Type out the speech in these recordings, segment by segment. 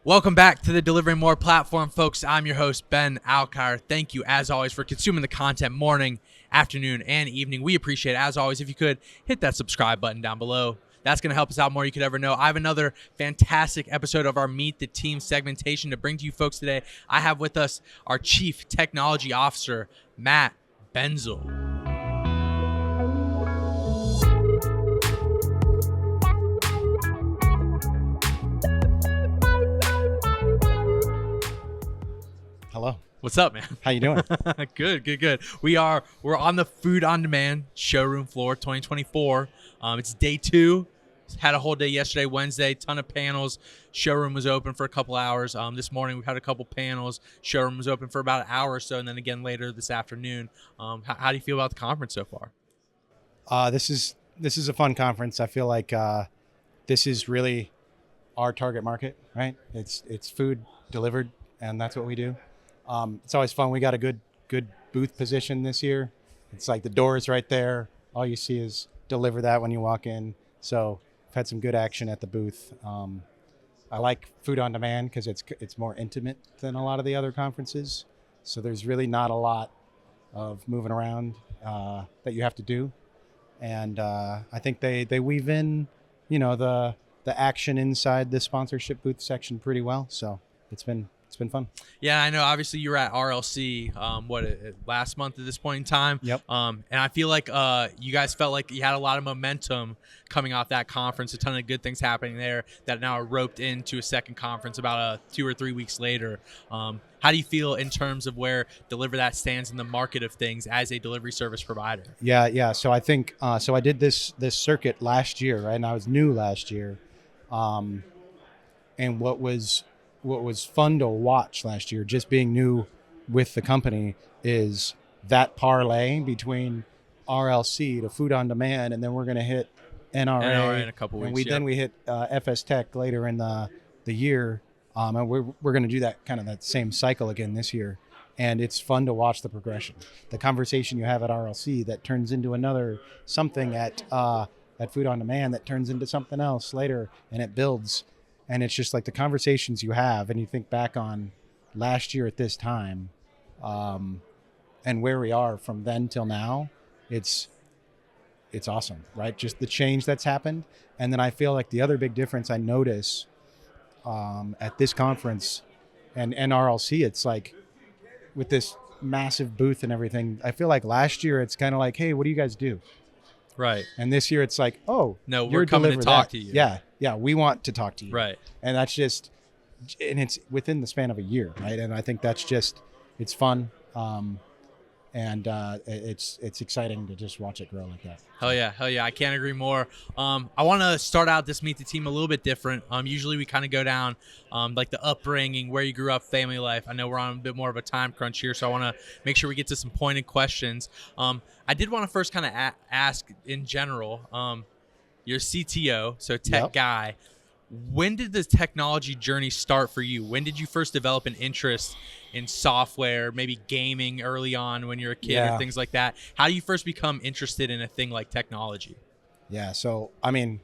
Welcome back to the Delivering More platform, folks. I'm your host, Ben Alkire. Thank you, as always, for consuming the content morning, afternoon, and evening. We appreciate it. As always, if you could, hit that subscribe button down below. That's going to help us out more than you could ever know. I have another fantastic episode of our Meet the Team segmentation to bring to you folks today. I have with us our Chief Technology Officer, Matt Benzel. Hello. What's up, man? How you doing? Good. We're on the Food on Demand showroom floor 2024. It's day 2. Had a whole day yesterday, Wednesday, ton of panels. Showroom was open for a couple hours. This morning we've had a couple panels. Showroom was open for about an hour or so, and then again later this afternoon. How do you feel about the conference so far? This is a fun conference. I feel like this is really our target market, right? It's food delivered, and that's what we do. It's always fun. We got a good booth position this year. It's like the door is right there. All you see is DeliverThat when you walk in. So I've had some good action at the booth. I like food on demand because it's more intimate than a lot of the other conferences. So there's really not a lot of moving around that you have to do. And I think they weave in, the action inside the sponsorship booth section pretty well. So it's been fun. Yeah, I know. Obviously, you were at RLC, last month at this point in time. Yep. And I feel like you guys felt like you had a lot of momentum coming off that conference, a ton of good things happening there that now are roped into a second conference about 2 or 3 weeks later. How do you feel in terms of where DeliverThat stands in the market of things as a delivery service provider? Yeah. So I think I did this circuit last year, right? And I was new last year. And what was fun to watch last year, just being new with the company, is that parlay between RLC to Food on Demand, and then we're going to hit NRA in a couple weeks. And then we hit FS Tech later in the year, and we're going to do that same cycle again this year. And it's fun to watch the progression, the conversation you have at RLC that turns into another something at Food on Demand that turns into something else later, and it builds. And it's just like the conversations you have, and you think back on last year at this time, and where we are from then till now, it's awesome, right? Just the change that's happened. And then I feel like the other big difference I notice at this conference and RLC, it's like with this massive booth and everything, I feel like last year it's kind of like, hey, what do you guys do? Right. And this year it's like, oh, no, we're coming to talk to you. Yeah, we want to talk to you. Right. And that's just, and it's within the span of a year, right? And I think that's just, it's fun. And it's exciting to just watch it grow like that. Hell yeah. I can't agree more. I want to start out this Meet the Team a little bit different. Usually we kind of go down like the upbringing, where you grew up, family life. I know we're on a bit more of a time crunch here, so I want to make sure we get to some pointed questions. I did want to first kind of ask in general, you're CTO, so tech guy. When did the technology journey start for you? When did you first develop an interest in software, maybe gaming early on when you're a kid or things like that? How do you first become interested in a thing like technology? Yeah, so, I mean,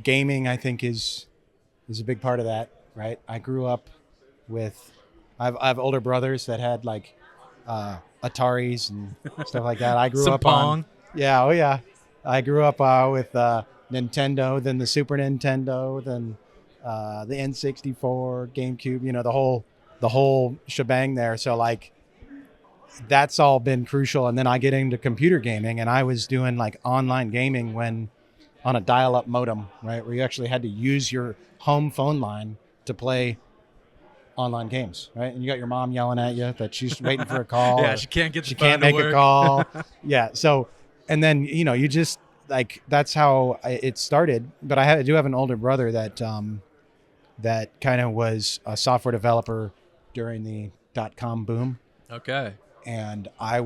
gaming, I think, is a big part of that, right? I grew up with, I have older brothers that had, like, Ataris and stuff like that. I grew up Pong. I grew up with Nintendo, then the Super Nintendo, then the N64, GameCube, the whole shebang there. So like that's all been crucial. And then I get into computer gaming, and I was doing like online gaming on a dial-up modem, right, where you actually had to use your home phone line to play online games, right? And you got your mom yelling at you that she's waiting for a call. Yeah, she can't get. She can't make a call. Yeah. So, and then you just. Like that's how it started, but I do have an older brother that kind of was a software developer during the .com boom. Okay. And I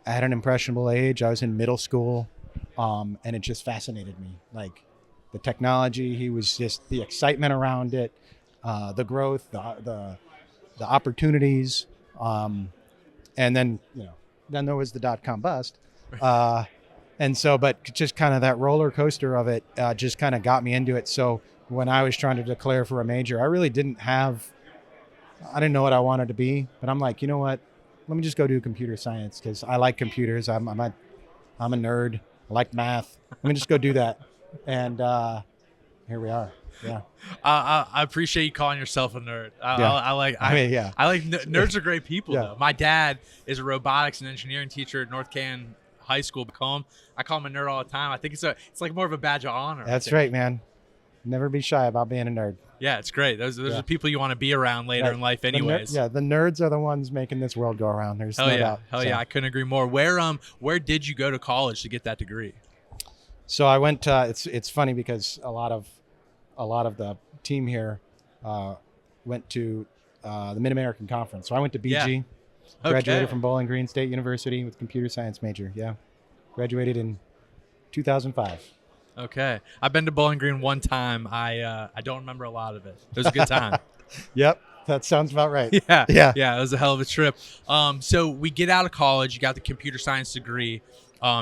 had an impressionable age. I was in middle school, and it just fascinated me. Like the technology, he was just the excitement around it, the growth, the opportunities, and then there was the .com bust. And so, but just kind of that roller coaster of it just kind of got me into it. So when I was trying to declare for a major, I didn't know what I wanted to be, but I'm like, you know what? Let me just go do computer science because I like computers. I'm a nerd. I like math. Let me just go do that. And here we are. Yeah. I appreciate you calling yourself a nerd. Yeah. Yeah. I like nerds are great people Yeah. though. My dad is a robotics and engineering teacher at North Canton High School. I call him a nerd all the time. I think it's like more of a badge of honor. That's right, man. Never be shy about being a nerd. Yeah, it's great. Those are people you want to be around later in life, anyways. The nerds are the ones making this world go around. There's no doubt. Hell yeah, I couldn't agree more. Where did you go to college to get that degree? So I went. It's funny because a lot of the team here went to the Mid American Conference. So I went to BG. Yeah. Graduated from Bowling Green State University with computer science major. Yeah, graduated in 2005. Okay, I've been to Bowling Green one time. I don't remember a lot of it. It was a good time. Yep, that sounds about right. Yeah. Yeah. It was a hell of a trip. So we get out of college. You got the computer science degree.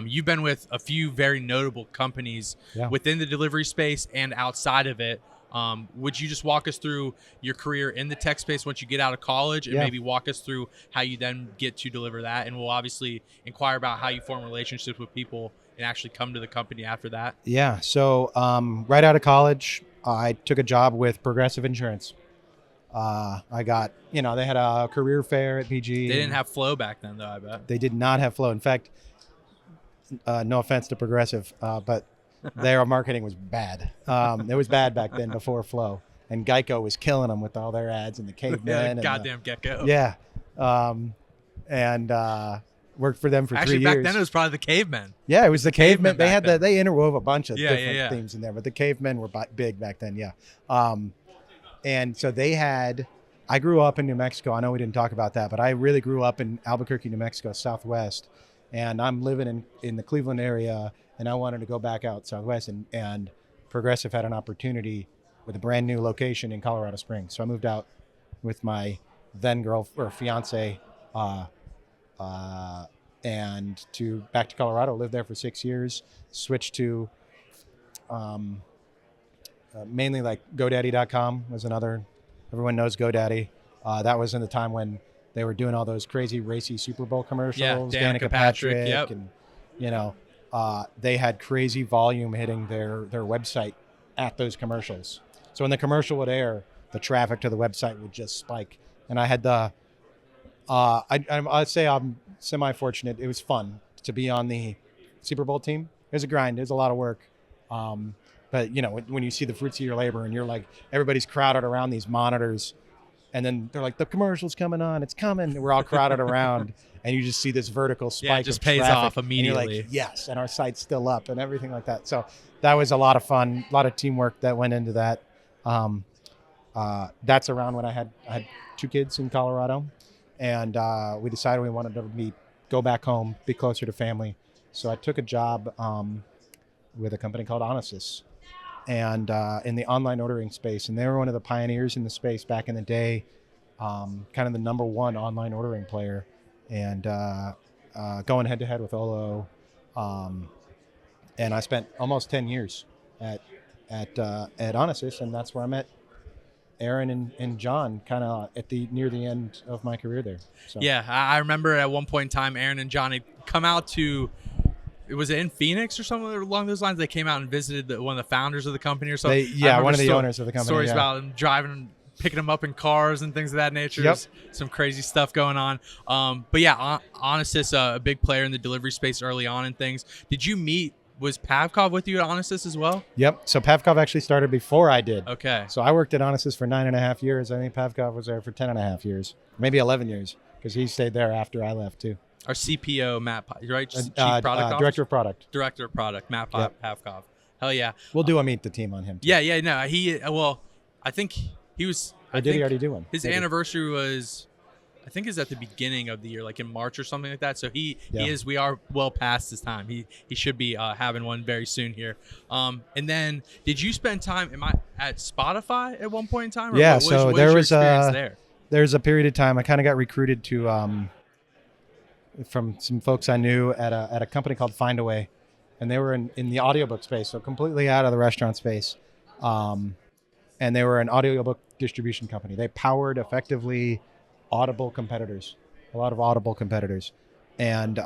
You've been with a few very notable companies within the delivery space and outside of it. Would you just walk us through your career in the tech space once you get out of college and maybe walk us through how you then get to deliver that? And we'll obviously inquire about how you form relationships with people and actually come to the company after that. Yeah. So right out of college, I took a job with Progressive Insurance. I got, they had a career fair at PG. They didn't have Flow back then, though, I bet. They did not have Flow. In fact, no offense to Progressive, but their marketing was bad. It was bad back then before Flow. And Geico was killing them with all their ads and the cavemen. Goddamn gecko. Yeah. Worked for them for 3 years. Actually, back then it was probably the cavemen. Yeah, it was the cavemen. They had they interwove a bunch of different themes in there, but the cavemen were big back then. Yeah. And so I grew up in New Mexico. I know we didn't talk about that, but I really grew up in Albuquerque, New Mexico, Southwest. And I'm living in the Cleveland area, and I wanted to go back out Southwest. And Progressive had an opportunity with a brand new location in Colorado Springs. So I moved out with my then fiance, and back to Colorado. Lived there for 6 years. Switched to mainly like GoDaddy.com was another. Everyone knows GoDaddy. That was in the time when they were doing all those crazy racy Super Bowl commercials. Yeah, Danica Patrick. Yep. And they had crazy volume hitting their website at those commercials. So when the commercial would air, the traffic to the website would just spike. And I had I'd say I'm semi-fortunate. It was fun to be on the Super Bowl team. It was a grind. It was a lot of work. But when you see the fruits of your labor and you're like, everybody's crowded around these monitors, and then they're like, the commercial's coming on, it's coming. And we're all crowded around, and you just see this vertical spike. Yeah, it just of pays traffic, off immediately. And you're like, yes, and our site's still up and everything like that. So that was a lot of fun, a lot of teamwork that went into that. That's around when I had 2 kids in Colorado, and we decided we wanted to go back home, be closer to family. So I took a job with a company called Onesys, and in the online ordering space. And they were one of the pioneers in the space back in the day, kind of the number one online ordering player, and going head to head with Olo. And I spent almost 10 years at Onesys, and that's where I met Aaron and John kind of near the end of my career there. So. Yeah, I remember at one point in time, Aaron and John had come out to, was it in Phoenix or something along those lines? They came out and visited one of the founders of the company or something. One of the owners of the company. Stories about them driving, picking them up in cars and things of that nature. Yep. Some crazy stuff going on. But yeah, Onesys, a big player in the delivery space early on and things. Was Pavkov with you at Onesys as well? Yep. So Pavkov actually started before I did. Okay. So I worked at Onesys for 9.5 years. I think Pavkov was there for 10.5 years, maybe 11 years, because he stayed there after I left too. Our CPO, Matt, right? Chief Product Officer? Director of Product. Director of Product, Matt Pavkov. Hell yeah. We'll do a meet the team on him too. Yeah. No, I think he was. Or did he already do one? His anniversary was, I think, is at the beginning of the year, like in March or something like that. So he is. We are well past his time. He should be having one very soon here. And then, did you spend time? Am I at Spotify at one point in time? Or yeah. what was there? There's a period of time I kind of got recruited to from some folks I knew at a company called Findaway, and they were in the audiobook space, so completely out of the restaurant space. and they were an audiobook distribution company. They powered effectively Audible competitors, a lot of Audible competitors. And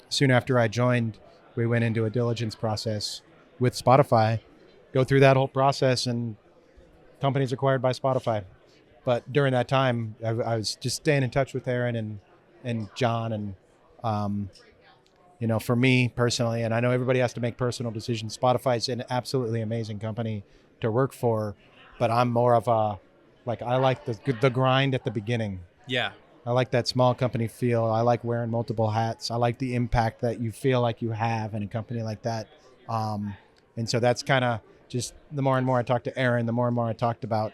soon after I joined, we went into a diligence process with Spotify, go through that whole process, and companies acquired by Spotify. But during that time, I was just staying in touch with Aaron and John. And, for me personally, and I know everybody has to make personal decisions, Spotify is an absolutely amazing company to work for. But I'm more of I like the grind at the beginning. Yeah. I like that small company feel. I like wearing multiple hats. I like the impact that you feel like you have in a company like that. And so that's kind of just the more and more I talked to Aaron, the more and more I talked about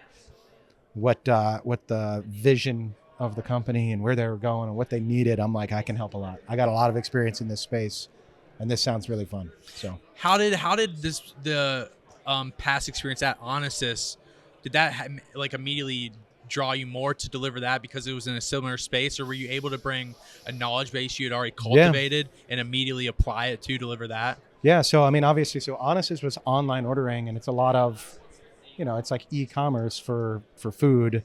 what the vision of the company and where they were going and what they needed. I'm like, I can help a lot. I got a lot of experience in this space, and this sounds really fun. So how did the past experience at Onesys, did that immediately draw you more to deliver that because it was in a similar space, or were you able to bring a knowledge base you had already cultivated and immediately apply it to deliver that? Yeah. So, I mean, obviously, Onesys was online ordering, and it's a lot of, it's like e-commerce for food,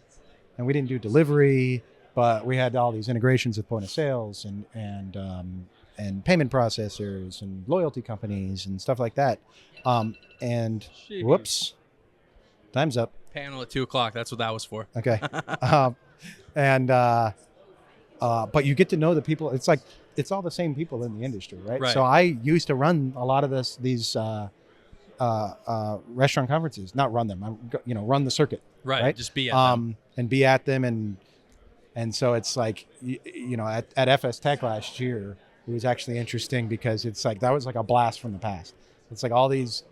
and we didn't do delivery, but we had all these integrations with point of sales and payment processors and loyalty companies and stuff like that. And Jeez. Whoops, time's up. Panel at 2:00. That's what that was for. Okay. But you get to know the people. It's like, it's all the same people in the industry, right? So I used to run a lot of these restaurant conferences, not run them, run the circuit. Right. Just be at them. And be at them. And so it's like, at FS Tech last year, it was actually interesting because it's like, that was like a blast from the past. It's like all the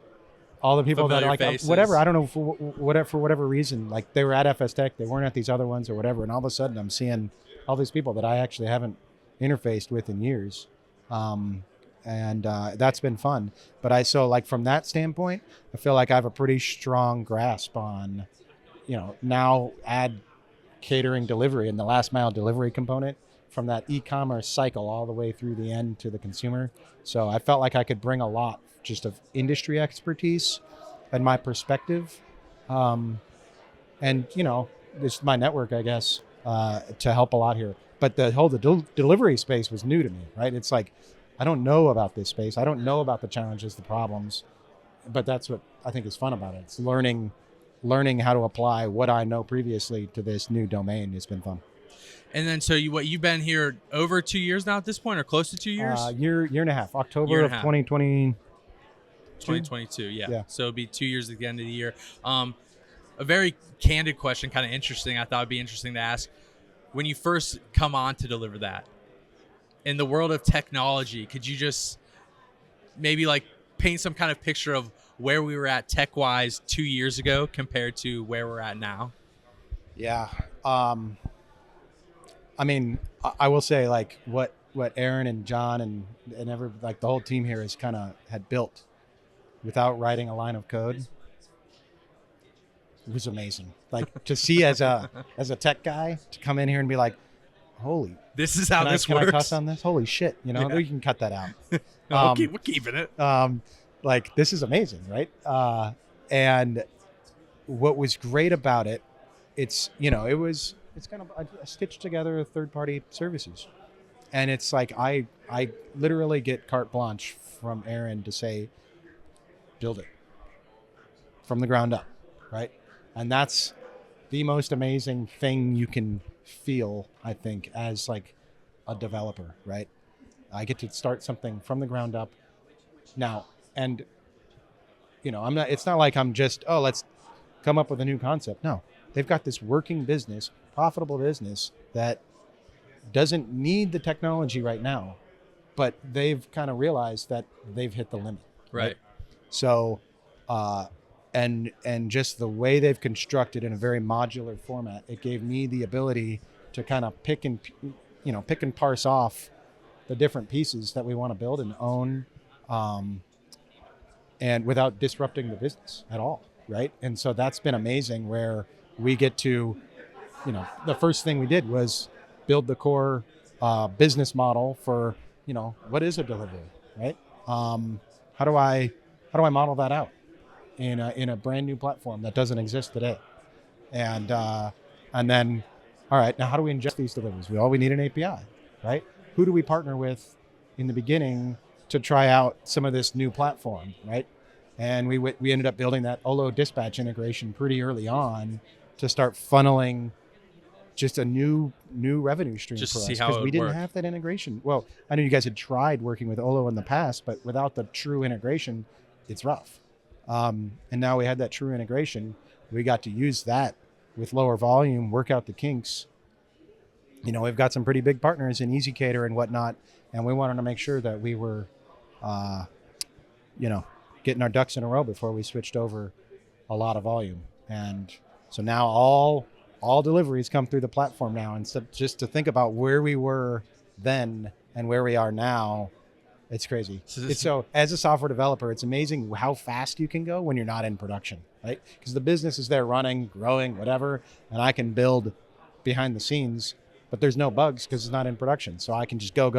people Familiar that are like, faces. whatever, I don't know, for whatever reason, like they were at FS Tech, they weren't at these other ones or whatever. And all of a sudden I'm seeing all these people that I actually haven't interfaced with in years. And that's been fun. But from that standpoint, I feel like I have a pretty strong grasp on, now add catering delivery and the last mile delivery component from that e-commerce cycle all the way through the end to the consumer. So I felt like I could bring a lot just of industry expertise and my perspective. And, just my network, I guess, to help a lot here. But the whole delivery space was new to me, right? It's like, I don't know about this space. I don't know about the challenges, the problems, but that's what I think is fun about it. It's learning how to apply what I know previously to this new domain. It's been fun. And then, so you've been here over 2 years now at this point, or close to 2 years? Year and a half, October of 2020. 2022, yeah. So it'll be 2 years at the end of the year. A very candid question, kind of interesting. I thought it'd be interesting to ask. When you first come on to deliver that, in the world of technology, could you just maybe paint some kind of picture of where we were at tech-wise 2 years ago compared to where we're at now? Yeah. I mean, I will say what Aaron and John and the whole team here had built without writing a line of code. It was amazing. To see as a tech guy to come in here and be like, holy, this is how this works. Can I cuss on this? Holy shit. Yeah. We can cut that out. No, we're keeping it. This is amazing. Right. And what was great about it, it's kind of a stitched together third-party services. And it's like, I literally get carte blanche from Aaron to say, build it from the ground up. Right. And that's the most amazing thing you can feel, I think, as a developer, right? I get to start something from the ground up now. And, it's not like I'm just, let's come up with a new concept. No, they've got this working business, profitable business that doesn't need the technology right now, but they've kind of realized that they've hit the limit. Right. So, and just the way they've constructed in a very modular format, it gave me the ability to kind of pick and parse off the different pieces that we want to build and own, and without disrupting the business at all, right? And so that's been amazing, where we get to, the first thing we did was build the core business model for, what is a delivery, right? How do I model that out? in a brand new platform that doesn't exist today. And then, all right, now how do we ingest these deliveries? We need an API, right? Who do we partner with in the beginning to try out some of this new platform, right? And we ended up building that Olo dispatch integration pretty early on to start funneling just a new revenue stream Just for to see us, how because it we would didn't work. have that integration. Well, I know you guys had tried working with Olo in the past, but without the true integration, it's rough. And now we had that true integration. We got to use that with lower volume, work out the kinks. We've got some pretty big partners in EasyCater and whatnot, and we wanted to make sure that we were, getting our ducks in a row before we switched over a lot of volume. And so now all deliveries come through the platform now. And so just to think about where we were then and where we are now, it's crazy. So as a software developer, it's amazing how fast you can go when you're not in production, right? Because the business is there running, growing, whatever, and I can build behind the scenes, but there's no bugs because it's not in production. So I can just go.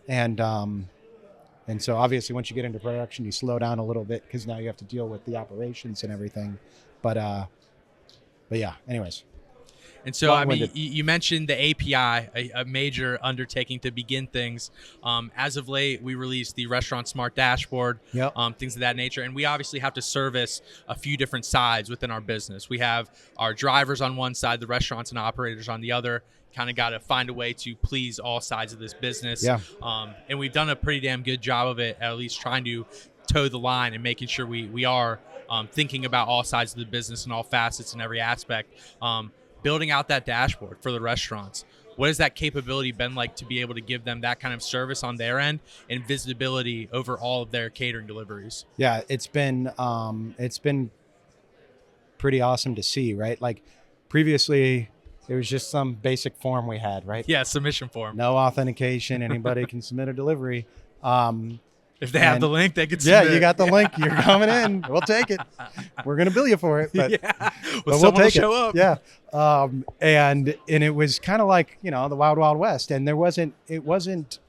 And so obviously once you get into production, you slow down a little bit because now you have to deal with the operations and everything. But yeah, anyways. And so, I mean, Long-winded. you mentioned the API, a major undertaking to begin things. As of late, we released the Restaurant Smart Dashboard, Yep. Things of that nature. And we obviously have to service a few different sides within our business. We have our drivers on one side, the restaurants and operators on the other. Kind of got to find a way to please all sides of this business. Yeah. And we've done a pretty damn good job of it, at least trying to toe the line and making sure we are thinking about all sides of the business and all facets and every aspect. Building out that dashboard for the restaurants. What has that capability been like to be able to give them that kind of service on their end and visibility over all of their catering deliveries? Yeah, it's been pretty awesome to see, right? Like previously, it was just some basic form we had, right? Yeah, submission form. No authentication. Anybody can submit a delivery. If they have the link, they could Yeah, submit. you got the link. You're coming in. We'll take it. We're gonna bill you for it, but, Yeah. but Well, we'll someone will take show it. up. Yeah. And it was kind of like the Wild Wild West, and it wasn't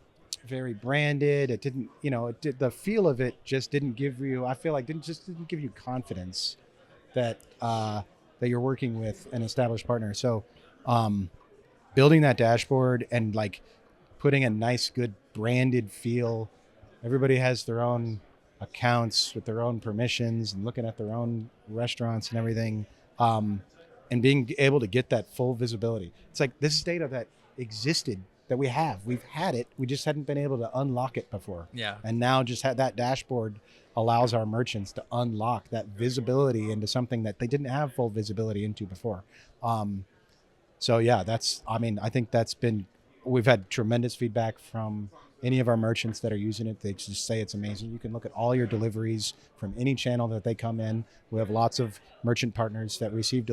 very branded. It didn't the feel of it just didn't give you. I feel like didn't give you confidence that you're working with an established partner. So building that dashboard and like putting a nice, good branded feel. Everybody has their own accounts with their own permissions and looking at their own restaurants and everything, and being able to get that full visibility. It's like this is data that existed, that we've had it. We just hadn't been able to unlock it before. Yeah. And now just that dashboard allows our merchants to unlock that visibility into something that they didn't have full visibility into before. So yeah, I think we've had tremendous feedback from any of our merchants that are using it. They just say it's amazing. You can look at all your deliveries from any channel that they come in. We have lots of merchant partners that receive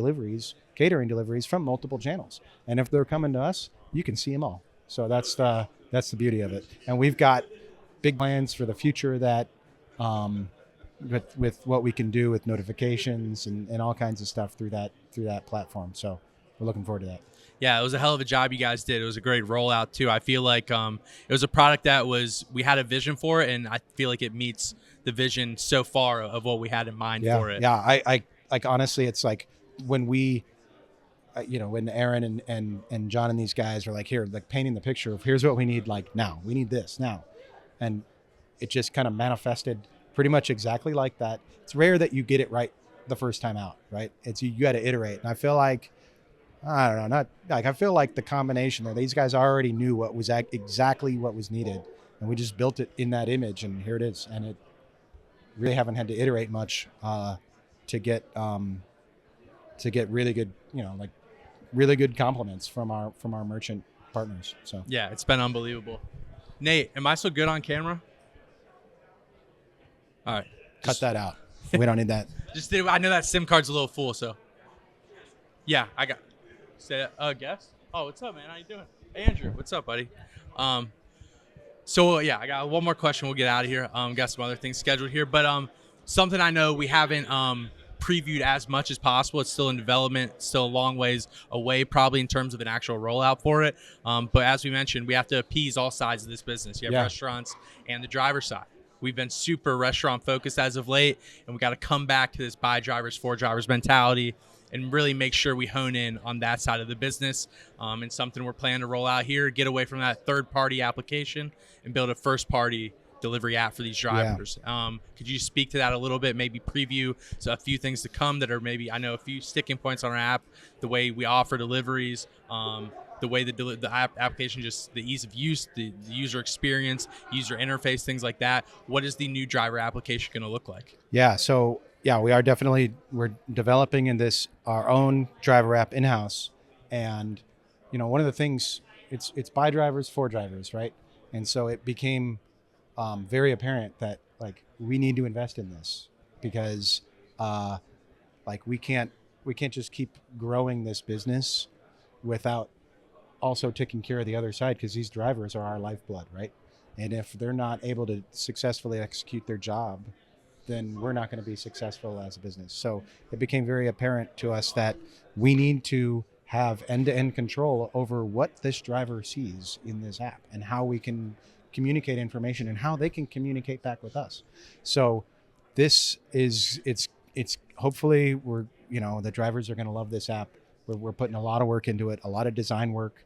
catering deliveries from multiple channels. And if they're coming to us, you can see them all. So that's the beauty of it. And we've got big plans for the future that with what we can do with notifications and all kinds of stuff through that platform. So we're looking forward to that. Yeah, it was a hell of a job you guys did. It was a great rollout too. I feel like it was a product that we had a vision for it, and I feel like it meets the vision so far of what we had in mind for it. Yeah, I like honestly, it's like when when Aaron and John and these guys are like painting the picture of here's what we need now. We need this now, and it just kind of manifested pretty much exactly like that. It's rare that you get it right the first time out, right? It's you got to iterate, and I feel like. I don't know, I feel like the combination there, these guys already knew what was exactly what was needed, and we just built it in that image, and here it is. And it really haven't had to iterate much to get really good, really good compliments from our merchant partners. So yeah, it's been unbelievable. Nate, am I so good on camera? All right, cut that out. We don't need that. I know that SIM card's a little full, so yeah, I got. Say guest. Oh, what's up, man? How you doing? Hey, Andrew. What's up, buddy? So yeah, I got one more question. We'll get out of here. Got some other things scheduled here, but something I know we haven't previewed as much as possible. It's still in development, still a long ways away, probably in terms of an actual rollout for it. But as we mentioned, we have to appease all sides of this business. You have restaurants and the driver side. we've been super restaurant focused as of late, and we got to come back to this buy drivers, for drivers mentality, and really make sure we hone in on that side of the business. And something we're planning to roll out here, get away from that third-party application and build a first-party delivery app for these drivers. Could you speak to that a little bit, maybe preview a few things to come that are maybe, I know, a few sticking points on our app, the way we offer deliveries, the way the application, just the ease of use, the user experience, user interface, things like that. What is the new driver application going to look like? Yeah, so yeah, we're developing in this our own driver app in-house. And one of the things, it's by drivers for drivers, right? And so it became very apparent that like we need to invest in this because like we can't just keep growing this business without also taking care of the other side, because these drivers are our lifeblood, right? And if they're not able to successfully execute their job, then we're not going to be successful as a business. So it became very apparent to us that we need to have end-to-end control over what this driver sees in this app and how we can communicate information and how they can communicate back with us. So this is, it's hopefully the drivers are going to love this app. We're putting a lot of work into it, a lot of design work.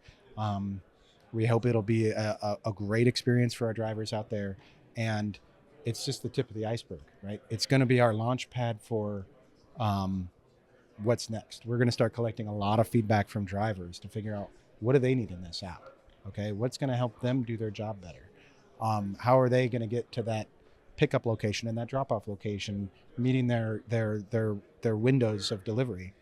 We hope it'll be a great experience for our drivers out there. And it's just the tip of the iceberg, right? It's going to be our launch pad for what's next. We're going to start collecting a lot of feedback from drivers to figure out what do they need in this app. Okay, what's going to help them do their job better? How are they going to get to that pickup location and that drop-off location, meeting their windows of delivery?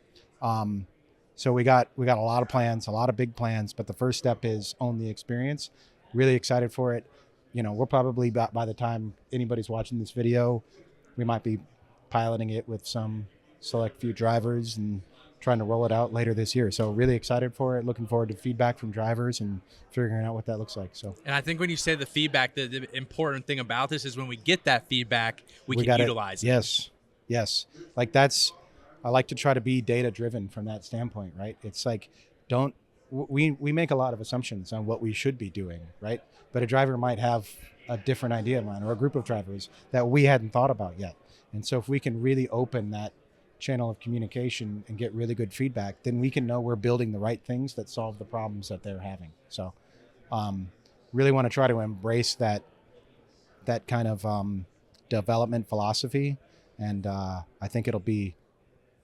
So we got a lot of plans, a lot of big plans, but the first step is own the experience. Really excited for it. We're probably, by the time anybody's watching this video, we might be piloting it with some select few drivers and trying to roll it out later this year. So really excited for it. Looking forward to feedback from drivers and figuring out what that looks like. So, and I think when you say the feedback, the important thing about this is when we get that feedback, we can utilize it. Yes. Like I like to try to be data driven from that standpoint, right? It's like, we make a lot of assumptions on what we should be doing, right? But a driver might have a different idea in mind, or a group of drivers that we hadn't thought about yet. And so if we can really open that channel of communication and get really good feedback, then we can know we're building the right things that solve the problems that they're having. So really want to try to embrace that kind of development philosophy. And I think it'll be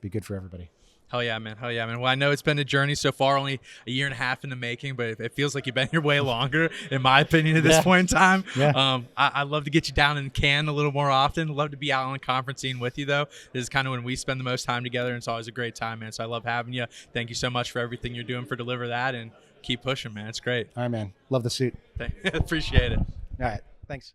good for everybody. Hell yeah, man. Well, I know it's been a journey so far, only a year and a half in the making, but it feels like you've been here way longer, in my opinion, at this point in time. Yeah. I'd love to get you down in Cannes a little more often. Love to be out on the conference scene with you, though. This is kind of when we spend the most time together, and it's always a great time, man. So I love having you. Thank you so much for everything you're doing for DeliverThat, and keep pushing, man. It's great. All right, man. Love the suit. Appreciate it. All right. Thanks.